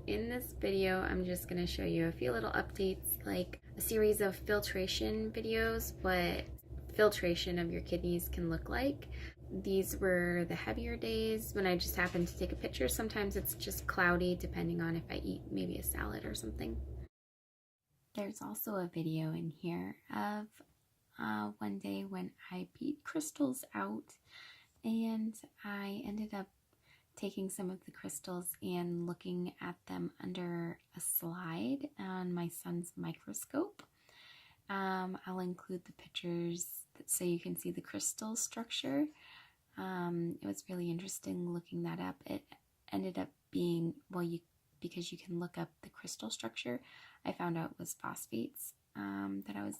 in this video, I'm just going to show you a few little updates, like a series of filtration videos, what filtration of your kidneys can look like. These were the heavier days when I just happened to take a picture. Sometimes it's just cloudy depending on if I eat maybe a salad or something. There's also a video in here of one day when I peed crystals out, and I ended up taking some of the crystals and looking at them under a slide on my son's microscope. I'll include the pictures so you can see the crystal structure. It was really interesting looking that up. It ended up being, well, because you can look up the crystal structure, I found out it was phosphates that I was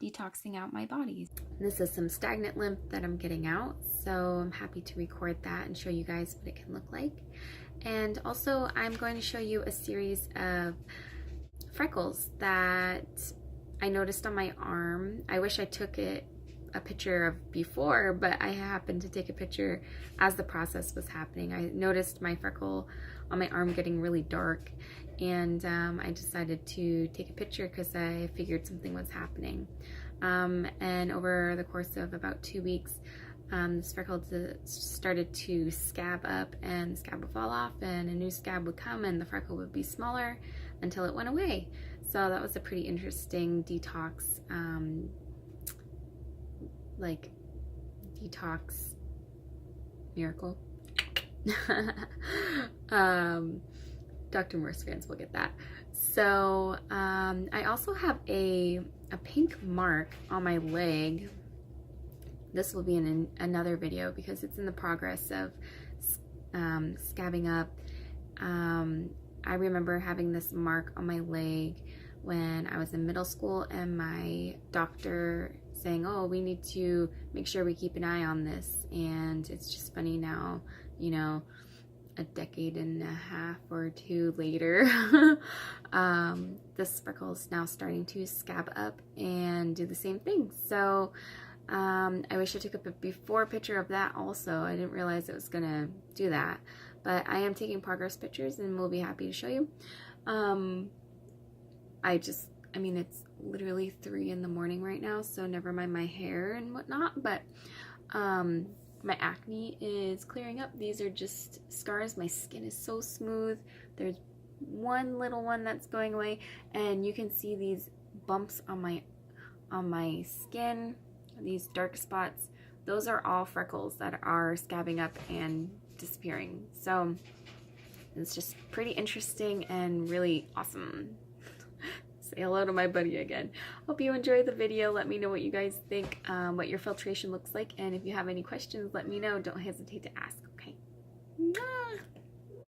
detoxing out my body. This is some stagnant lymph that I'm getting out, so I'm happy to record that and show you guys what it can look like. And also I'm going to show you a series of freckles that I noticed on my arm. I wish I took a picture of before, but I happened to take a picture as the process was happening. I noticed my freckle on my arm getting really dark, and I decided to take a picture because I figured something was happening. And over the course of about 2 weeks, this freckle started to scab up, and the scab would fall off and a new scab would come and the freckle would be smaller until it went away. So that was a pretty interesting detox, detox miracle. Dr. Morse fans will get that. So I also have a pink mark on my leg. This will be in another video because it's in the progress of scabbing up. I remember having this mark on my leg when I was in middle school, and my doctor saying, oh, we need to make sure we keep an eye on this. And it's just funny now, you know, a decade and a half or two later, this freckle is now starting to scab up and do the same thing. So I wish I took a before picture of that also. I didn't realize it was gonna do that, but I am taking progress pictures and we'll be happy to show you. I mean, it's literally 3 in the morning right now, so never mind my hair and whatnot, but my acne is clearing up. These are just scars. My skin is so smooth. There's one little one that's going away, and you can see these bumps on my skin, these dark spots. Those are all freckles that are scabbing up and disappearing. So it's just pretty interesting and really awesome. Say hello to my buddy again. Hope you enjoyed the video. Let me know what you guys think, what your filtration looks like, and if you have any questions, let me know. Don't hesitate to ask, okay? Mwah!